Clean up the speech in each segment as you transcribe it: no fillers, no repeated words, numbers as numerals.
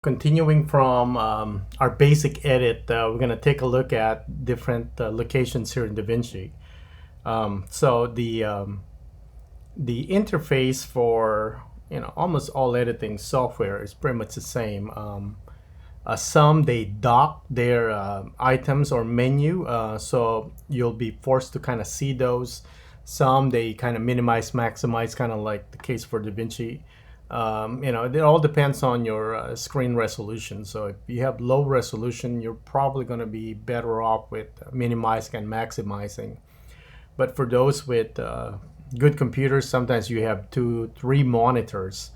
Continuing from our basic edit, we're going to take a look at different locations here in Davinci. So the interface for almost all editing software is pretty much the same. Some they dock their items or menu, so you'll be forced to kind of see those. Some they kind of minimize, maximize, kind of like the case for Davinci. It all depends on your screen resolution. So if you have low resolution, you're probably going to be better off with minimizing and maximizing. But for those with good computers, sometimes you have 2, 3 monitors.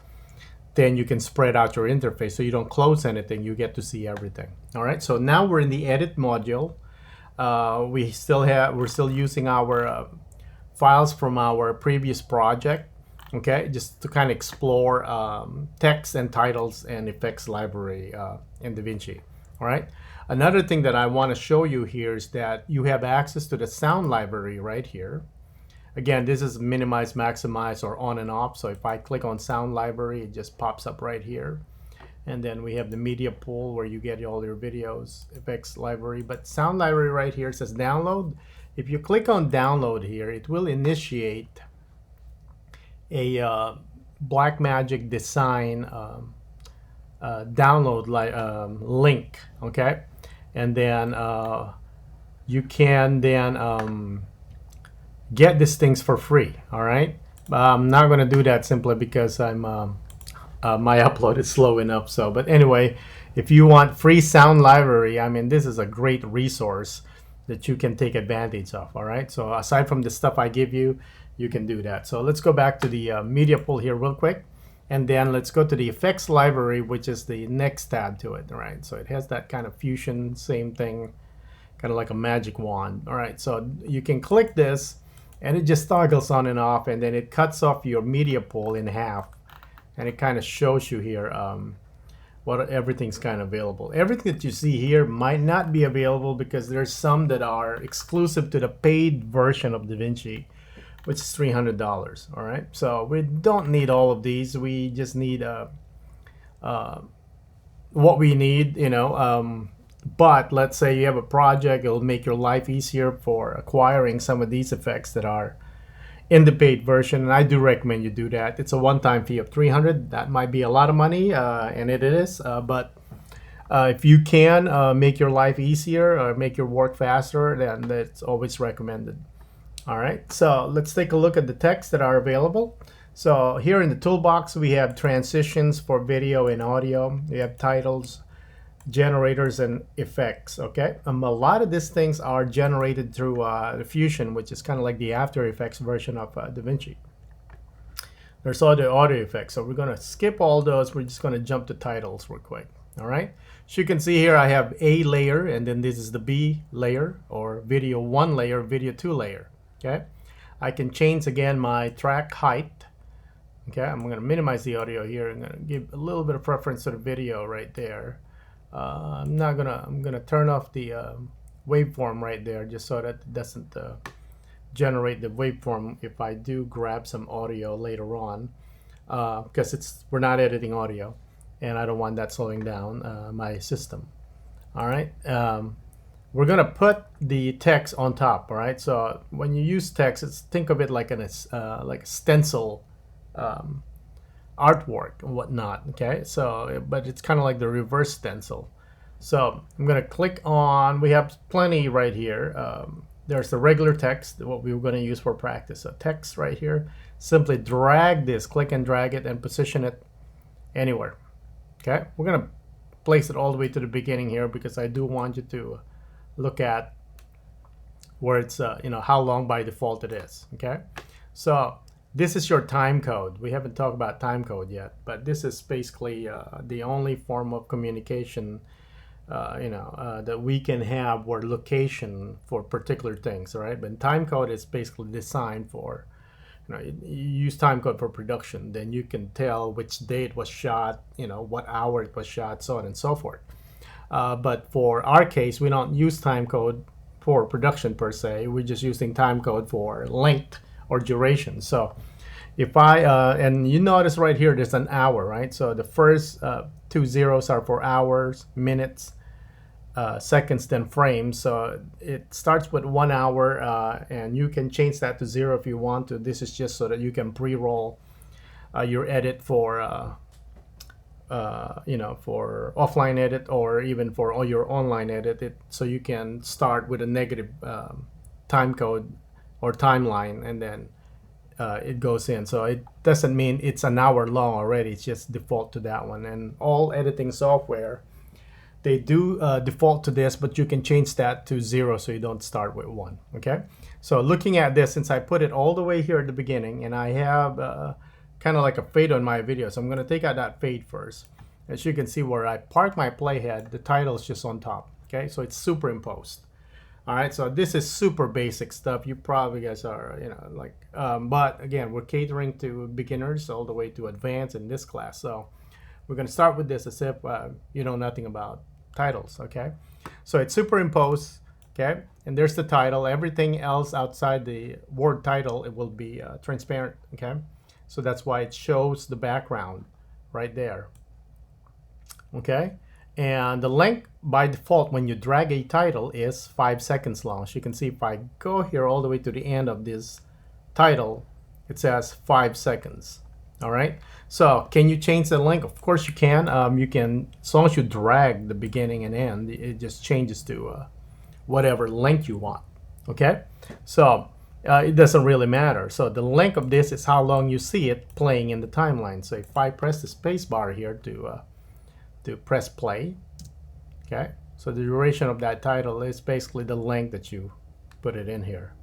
Then you can spread out your interface so you don't close anything. You get to see everything. All right. So now we're in the edit module. We're still using our files from our previous project. Okay, just to kind of explore text and titles and effects library in Davinci. All right. Another thing that I want to show you here is that you have access to the sound library right here. Again, this is minimize, maximize, or on and off. So if I click on sound library, it just pops up right here. And then we have the media pool where you get all your videos, effects library. But sound library right here says download. If you click on download here, it will initiate a Blackmagic Design download link. Okay, and then you can then get these things for free. All right, I'm not going to do that simply because my upload is slow enough. So, but anyway, if you want free sound library, I mean, this is a great resource that you can take advantage of. All right, so aside from the stuff I give you, you can do that. So let's go back to the media pool here real quick, and then let's go to the effects library, which is the next tab to it. All right, so it has that kind of fusion, same thing, kind of like a magic wand. All right, so you can click this and it just toggles on and off, and then it cuts off your media pool in half, and it kind of shows you here what everything's kind of available. Everything that you see here might not be available because there's some that are exclusive to the paid version of Davinci, which is $300. All right, so we don't need all of these. We just need what we need, but let's say you have a project, it'll make your life easier for acquiring some of these effects that are in the paid version, and I do recommend you do that. It's a one-time fee of $300. That might be a lot of money, and it is, but if you can make your life easier or make your work faster, then that's always recommended. All right, so let's take a look at the texts that are available. So here in the toolbox, we have transitions for video and audio. We have titles, generators, and effects. Okay, a lot of these things are generated through the Fusion, which is kind of like the After Effects version of Davinci. There's all the audio effects, so we're going to skip all those. We're just going to jump to titles real quick. All right, so you can see here I have A layer, and then this is the B layer, or video 1 layer, video 2 layer. Okay, I can change again my track height. Okay, I'm going to minimize the audio here. I'm going to give a little bit of preference to the video right there. I'm gonna turn off the waveform right there, just so that it doesn't generate the waveform if I do grab some audio later on, because we're not editing audio, and I don't want that slowing down my system. All right, we're gonna put the text on top. All right, so when you use text, think of it like like a stencil artwork and whatnot. Okay, so but it's kind of like the reverse stencil. So I'm going to click on, we have plenty right here. There's the regular text, what we were going to use for practice. So text right here, simply drag this, click and drag it, and position it anywhere. Okay, we're going to place it all the way to the beginning here because I do want you to look at where it's how long by default it is. Okay, so this is your time code. We haven't talked about time code yet, but this is basically the only form of communication that we can have, or location for particular things. All right, but time code is basically designed for, you use time code for production. Then you can tell which day it was shot, what hour it was shot, so on and so forth. But for our case, we don't use time code for production per se. We're just using time code for length or duration. So if I and you notice right here there's an hour, right? So the first 2 zeros are for hours, minutes, seconds, then frames. So it starts with 1 hour, and you can change that to 0 if you want to. This is just so that you can pre-roll your edit for for offline edit, or even for all your online edit. So you can start with a negative time code or timeline, and then it goes in. So it doesn't mean it's an hour long already. It's just default to that one. And all editing software, they do default to this, but you can change that to 0 so you don't start with 1. Okay. So looking at this, since I put it all the way here at the beginning, and I have kind of like a fade on my video, so I'm going to take out that fade first. As you can see, where I park my playhead, the title is just on top. Okay, so it's superimposed. All right, so this is super basic stuff. You probably guys are, but again, we're catering to beginners all the way to advanced in this class. So we're going to start with this as if you know nothing about titles. Okay, so it's superimposed. Okay, and there's the title. Everything else outside the word title, it will be transparent. Okay. So that's why it shows the background right there. Okay, and the length by default when you drag a title is 5 seconds long. As you can see, if I go here all the way to the end of this title, it says 5 seconds. All right, so can you change the length? Of course you can. You can, as long as you drag the beginning and end, it just changes to whatever length you want. Okay, so it doesn't really matter. So the length of this is how long you see it playing in the timeline. So if I press the space bar here to press play, okay, so the duration of that title is basically the length that you put it in here.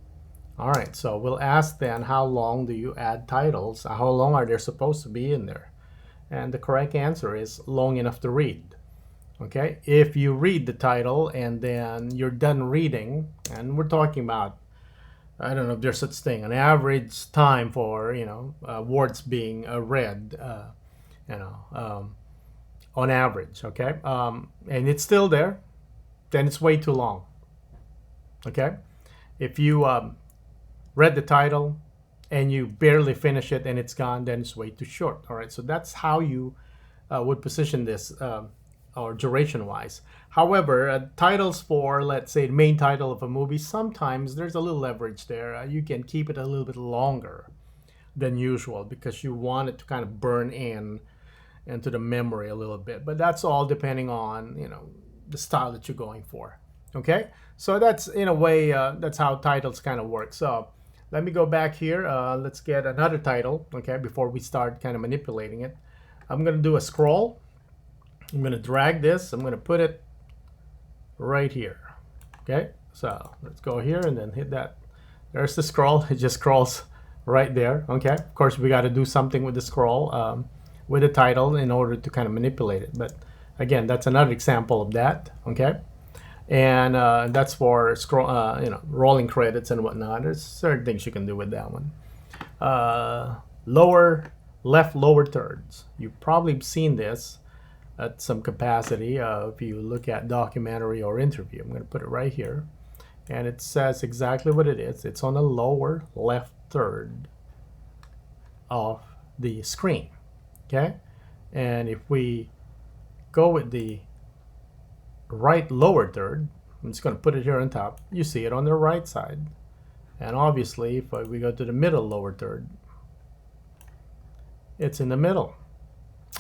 All right, so we'll ask then, how long do you add titles? How long are they supposed to be in there? And the correct answer is long enough to read. Okay, if you read the title and then you're done reading, and we're talking about, I don't know if there's such thing, an average time for words being read, on average. Okay, and it's still there, then it's way too long. Okay, if you read the title and you barely finish it and it's gone, then it's way too short. All right, so that's how you would position this, or duration wise. However, titles for, let's say, the main title of a movie, sometimes there's a little leverage there. You can keep it a little bit longer than usual because you want it to kind of burn into the memory a little bit. But that's all depending on the style that you're going for. Okay, so that's, in a way, that's how titles kind of work. So let me go back here. Let's get another title. Okay, before we start kind of manipulating it, I'm gonna do a scroll. I'm going to drag this. I'm going to put it right here. Okay, so let's go here and then hit that. There's the scroll. It just scrolls right there. Okay, of course we got to do something with the scroll, with the title, in order to kind of manipulate it. But again, that's another example of that. Okay, and that's for scroll, rolling credits and whatnot. There's certain things you can do with that one. Left lower thirds. You've probably seen this at some capacity if you look at documentary or interview. I'm going to put it right here, and it says exactly what it is. It's on the lower left third of the screen. Okay, and if we go with the right lower third, I'm just going to put it here on top, you see it on the right side. And obviously if we go to the middle lower third, it's in the middle.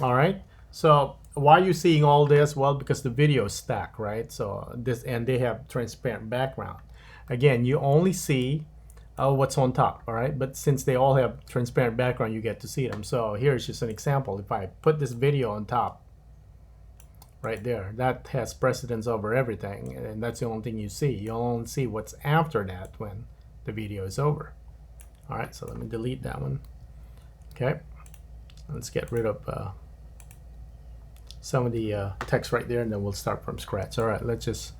All right, so why are you seeing all this? Well, because the video is stacked, right? So this, and they have transparent background. Again, you only see what's on top, all right? But since they all have transparent background, you get to see them. So here's just an example. If I put this video on top, right there, that has precedence over everything, and that's the only thing you see. You'll only see what's after that when the video is over. All right, so let me delete that one. Okay, let's get rid of some of the text right there, and then we'll start from scratch. All right, let's just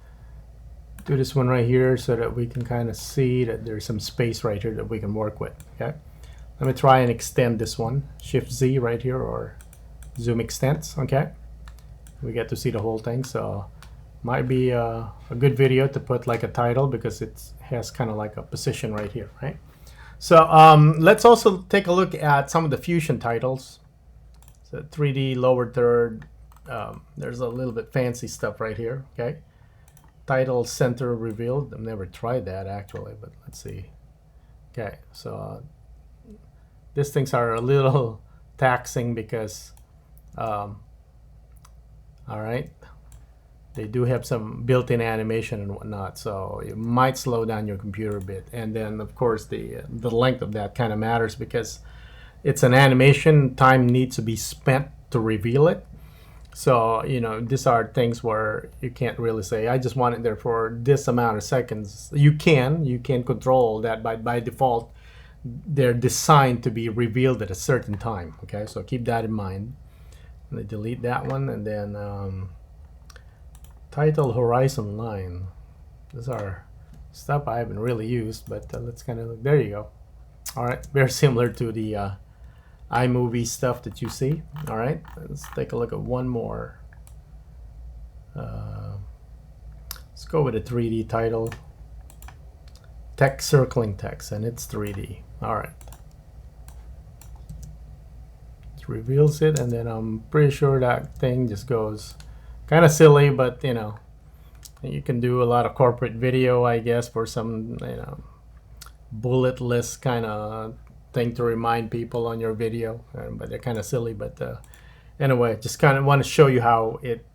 do this one right here so that we can kind of see that there's some space right here that we can work with. Okay, let me try and extend this one. Shift Z right here, or zoom extents. Okay, we get to see the whole thing. So might be a good video to put like a title, because it has kind of like a position right here, right? So let's also take a look at some of the Fusion titles. So 3D lower third, there's a little bit fancy stuff right here. Okay, title center revealed. I've never tried that actually, but let's see. Okay, so these things are a little taxing because, all right, they do have some built-in animation and whatnot, so it might slow down your computer a bit. And then, of course, the length of that kind of matters because it's an animation. Time needs to be spent to reveal it. So, these are things where you can't really say, I just want it there for this amount of seconds. You can control that by default. They're designed to be revealed at a certain time. Okay, so keep that in mind. I'm gonna delete that one, and then title horizon line. These are stuff I haven't really used, but let's kind of, there you go. All right, very similar to the iMovie stuff that you see. All right, let's take a look at one more. Let's go with a 3D title. Text, circling text, and it's 3D. All right, it reveals it, and then I'm pretty sure that thing just goes kind of silly, but you can do a lot of corporate video, I guess, for some bullet list kind of thing to remind people on your video, but they're kind of silly. But anyway, just kind of want to show you how it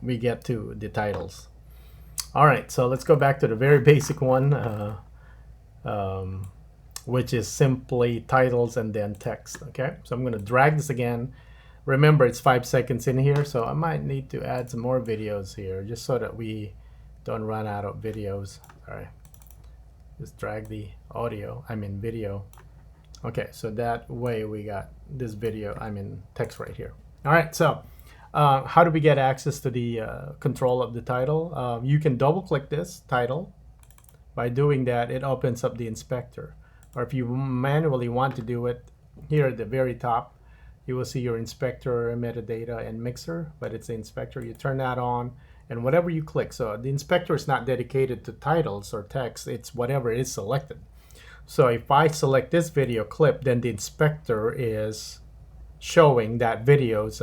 we get to the titles. All right, so let's go back to the very basic one, which is simply titles and then text. Okay, so I'm going to drag this again. Remember, it's 5 seconds in here, so I might need to add some more videos here just so that we don't run out of videos. All right, just drag the video. Okay, so that way we got this video, text right here. All right, so how do we get access to the control of the title? You can double click this title. By doing that, it opens up the inspector. Or if you manually want to do it, here at the very top, you will see your inspector, metadata, and mixer, but it's the inspector. You turn that on, and whatever you click. So the inspector is not dedicated to titles or text. It's whatever is selected. So if I select this video clip, then the inspector is showing that video's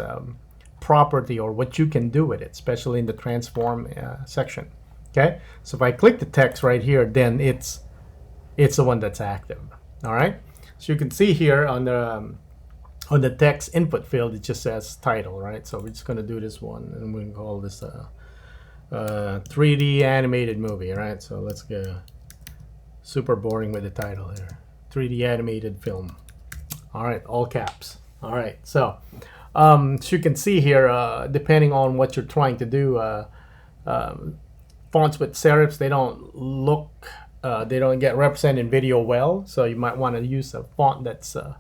property or what you can do with it, especially in the transform section. Okay, so if I click the text right here, then it's the one that's active. All right, so you can see here on the text input field, it just says title, right? So we're just going to do this one, and we can call this 3D animated movie, right? So let's go. Super boring with the title here. 3D animated film. All right, all caps. All right, so you can see here, depending on what you're trying to do, fonts with serifs, they don't get represented in video well. So you might want to use a font that's a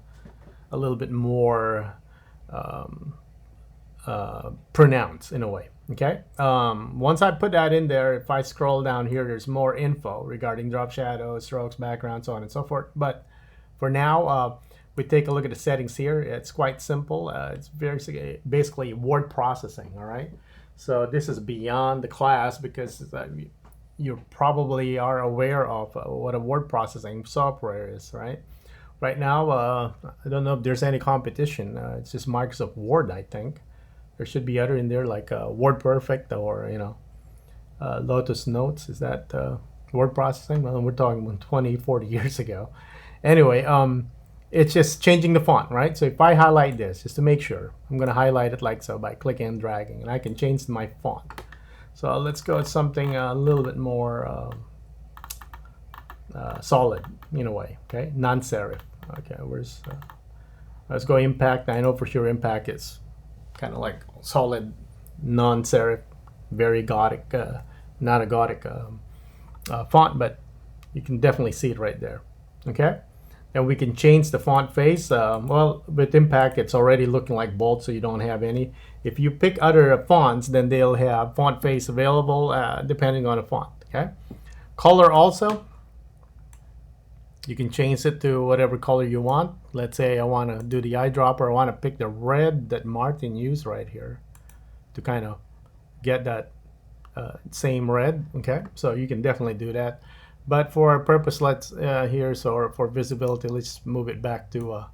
little bit more pronounced in a way. Okay, once I put that in there, if I scroll down here, there's more info regarding drop shadows, strokes, background, so on and so forth. But for now, we take a look at the settings here. It's quite simple. It's basically word processing. All right, so this is beyond the class because you probably are aware of what a word processing software is, right? Right now, I don't know if there's any competition. It's just Microsoft Word, I think. There should be other in there like WordPerfect or Lotus Notes. Is that word processing? Well, we're talking 20, 40 years ago. Anyway, it's just changing the font, right? So if I highlight this, just to make sure, I'm going to highlight it like so by clicking and dragging, and I can change my font. So let's go with something a little bit more solid in a way, okay? Non-serif. Okay, let's go impact. I know for sure impact is kind of like solid, non-serif, very Gothic, not a Gothic font, but you can definitely see it right there, okay? And we can change the font face. Well, with impact, it's already looking like bold, so you don't have any. If you pick other fonts, then they'll have font face available depending on the font, okay? Color also. You can change it to whatever color you want. Let's say I want to do the eyedropper. I want to pick the red that Martin used right here to kind of get that same red, okay? So you can definitely do that. But for our purpose, let's for visibility, let's move it back to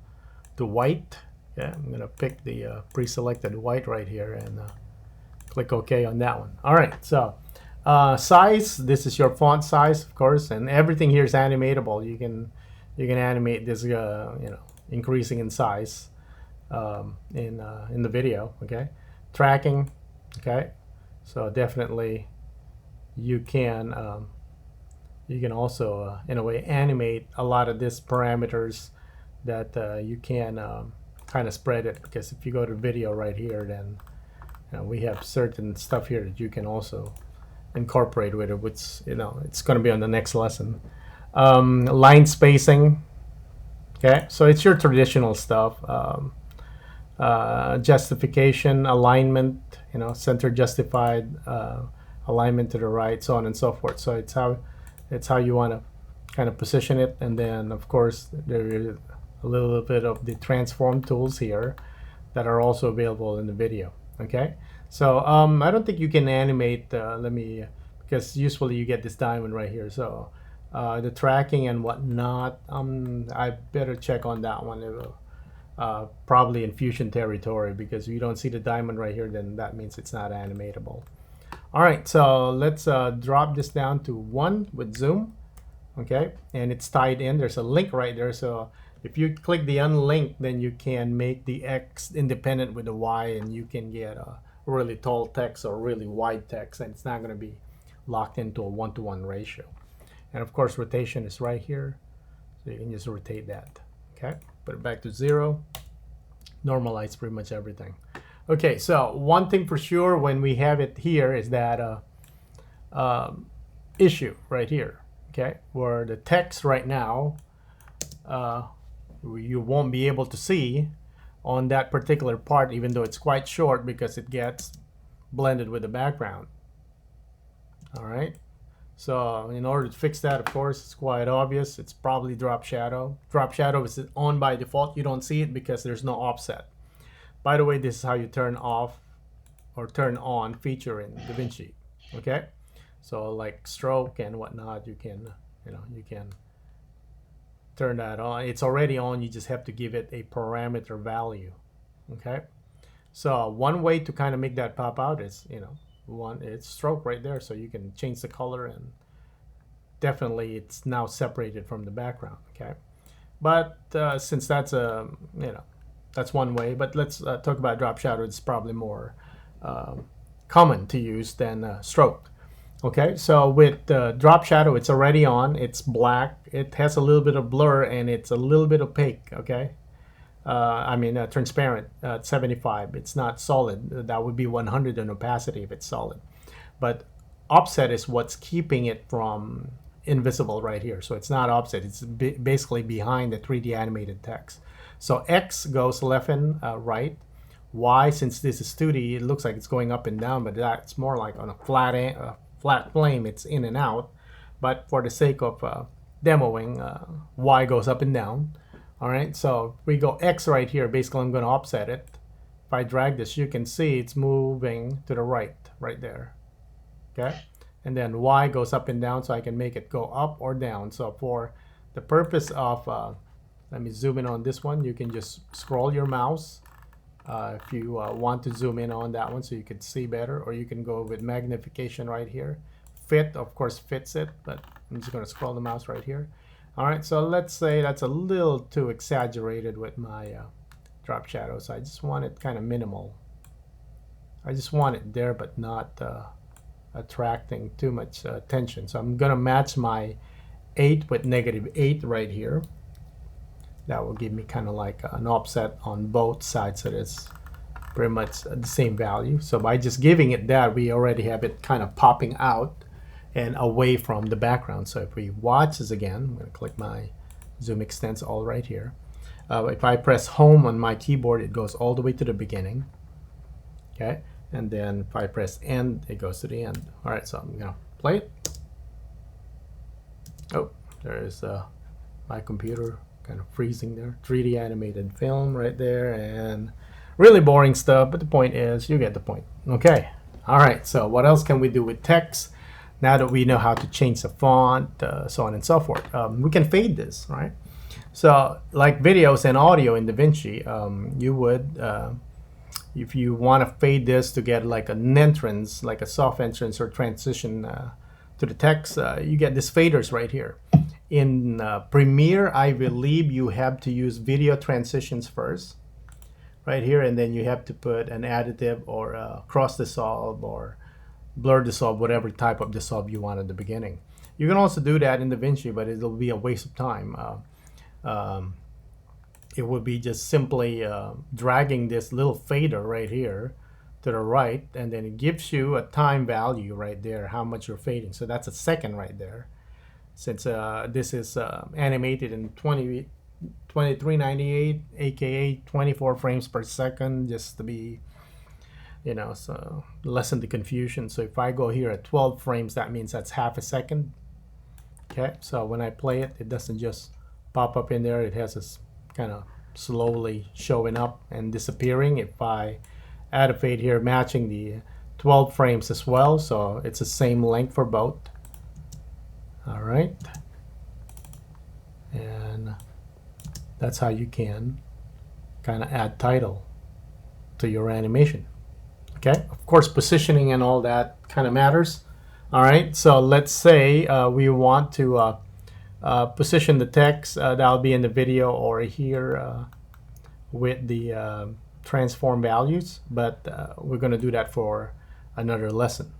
white. Yeah, I'm gonna pick the pre-selected white right here, and Click OK on that one. All right, so size, this is your font size, of course, and everything here is animatable. You can animate this, increasing in size in the video. Okay, tracking. Okay, so definitely you can also in a way animate a lot of these parameters that you can kind of spread it, because if you go to video right here, then we have certain stuff here that you can also incorporate with it, which it's going to be on the next lesson. Line spacing. Okay, so it's your traditional stuff. Justification, alignment, center justified, alignment to the right, so on and so forth. So it's how you want to kind of position it. And then of course there is a little bit of the transform tools here that are also available in the video. Okay, so I don't think you can animate, because usually you get this diamond right here. So the tracking and whatnot, I better check on that one. Probably in Fusion territory, because if you don't see the diamond right here, then that means it's not animatable. All right, so let's drop this down to 1 with zoom. Okay, and it's tied in. There's a link right there. So if you click the unlink, then you can make the X independent with the Y, and you can get a really tall text or really wide text, and it's not going to be locked into a 1-to-1 ratio. And of course, rotation is right here, so you can just rotate that. Okay, put it back to 0, normalize pretty much everything. Okay, so one thing for sure when we have it here is that issue right here. Okay, where the text right now you won't be able to see on that particular part, even though it's quite short, because it gets blended with the background. All right, so in order to fix that, of course, it's quite obvious. It's probably drop shadow. Drop shadow is on by default. You don't see it because there's no offset. By the way, this is how you turn off or turn on feature in Davinci. Okay, so like stroke and whatnot, you can turn that on. It's already on. You just have to give it a parameter value. Okay, so one way to kind of make that pop out is it's stroke right there, so you can change the color, and definitely it's now separated from the background. Okay, but since that's that's one way, but let's talk about drop shadow. It's probably more common to use than stroke. Okay, so with drop shadow, it's already on. It's black. It has a little bit of blur, and it's a little bit opaque. Okay, transparent at 75. It's not solid. That would be 100 in opacity if it's solid. But offset is what's keeping it from invisible right here. So it's not offset. It's basically behind the 3D animated text. So X goes left and right. Y, since this is 2D, it looks like it's going up and down, but that's more like on a flat plane. It's in and out. But for the sake of demoing, Y goes up and down. All right, so we go X right here. Basically, I'm going to offset it. If I drag this, you can see it's moving to the right there. Okay, and then Y goes up and down, so I can make it go up or down. So for the purpose of let me zoom in on this one. You can just scroll your mouse if you want to zoom in on that one so you can see better, or you can go with magnification right here. Fit, of course, fits it, but I'm just going to scroll the mouse right here. All right, so let's say that's a little too exaggerated with my drop shadow, so I just want it kind of minimal. I just want it there, but not attracting too much attention. So I'm going to match my 8 with -8 right here. That will give me kind of like an offset on both sides, so it's pretty much the same value. So by just giving it that, we already have it kind of popping out and away from the background. So if we watch this again, I'm going to click my zoom extents all right here. If I press home on my keyboard, it goes all the way to the beginning. Okay, and then if I press end, it goes to the end. All right, so I'm going to play it. Oh, there's my computer kind of freezing there. 3D animated film right there, and really boring stuff, but the point is, you get the point. Okay, all right, so what else can we do with text now that we know how to change the font, so on and so forth? We can fade this, right? So like videos and audio in Davinci, you would If you want to fade this to get like an entrance, like a soft entrance or transition to the text, you get these faders right here. In Premiere, I believe you have to use video transitions first, right here, and then you have to put an additive or cross dissolve or blur dissolve, whatever type of dissolve you want at the beginning. You can also do that in Davinci, but it'll be a waste of time. It would be just simply dragging this little fader right here to the right, and then it gives you a time value right there, how much you're fading. So that's a second right there. Since this is animated in 2398, aka 24 frames per second, just to be, so lessen the confusion. So if I go here at 12 frames, that means that's half a second. Okay, so when I play it, it doesn't just pop up in there. It has this kind of slowly showing up and disappearing. If I add a fade here, matching the 12 frames as well, so it's the same length for both. All right, and that's how you can kind of add title to your animation. Okay, of course positioning and all that kind of matters. All right, so let's say we want to position the text that'll be in the video or here with the transform values, but we're going to do that for another lesson.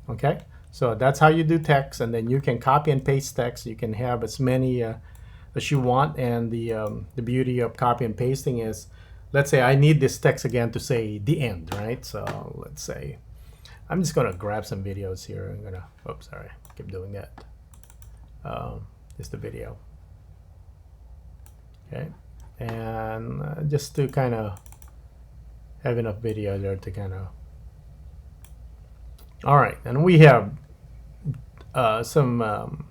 Okay, so that's how you do text, and then you can copy and paste text. You can have as many as you want, and the beauty of copy and pasting is, let's say I need this text again to say the end, right? So let's say I'm just going to grab some videos here. I'm gonna, oops, sorry, keep doing that. Is the video. Okay, and just to kind of have enough video there to kind of, all right, and we have some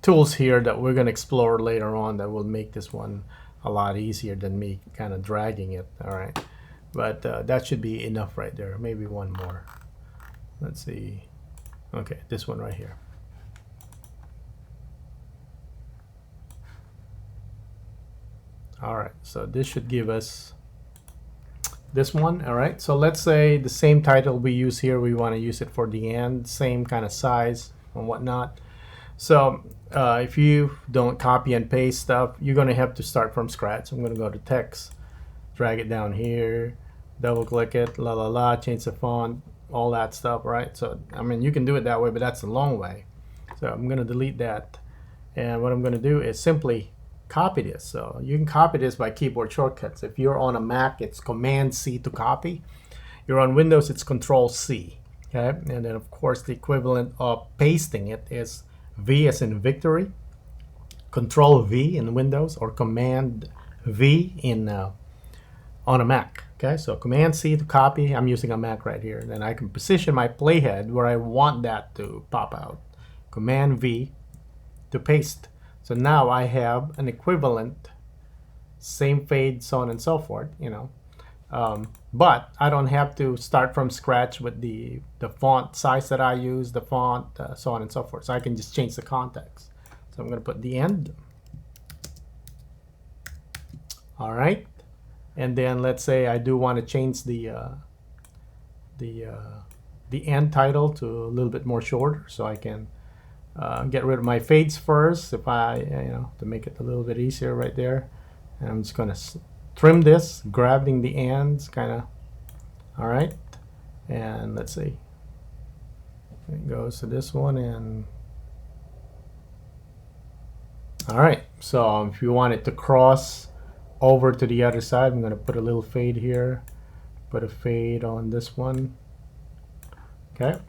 tools here that we're going to explore later on that will make this one a lot easier than me kind of dragging it. All right, but that should be enough right there. Maybe one more. Let's see. Okay, this one right here. All right, so this should give us this one. All right, so let's say the same title we use here, we want to use it for the end, same kind of size and whatnot. So if you don't copy and paste stuff, you're going to have to start from scratch. I'm going to go to text, drag it down here, double click it, change the font, all that stuff, right? So I mean, you can do it that way, but that's a long way. So I'm going to delete that, and what I'm going to do is simply copy this. So you can copy this by keyboard shortcuts. If you're on a Mac, it's Command C to copy. You're on Windows, it's Control C. Okay, and then of course the equivalent of pasting it is V as in victory, Control V in Windows, or Command V in on a Mac. Okay, so Command C to copy. I'm using a Mac right here. Then I can position my playhead where I want that to pop out. Command V to paste. So now I have an equivalent, same fade, so on and so forth, but I don't have to start from scratch with the font size that I use, the font, so on and so forth. So I can just change the context. So I'm going to put the end. All right, and then let's say I do want to change the end title to a little bit more shorter, so I can get rid of my fades first, if I, to make it a little bit easier right there. And I'm just going to trim this, grabbing the ends, kind of. All right, and let's see. It goes to this one, and all right. So if you want it to cross over to the other side, I'm going to put a little fade here. Put a fade on this one. Okay.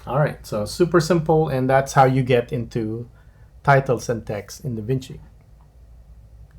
All right, so super simple, and that's how you get into titles and text in Davinci.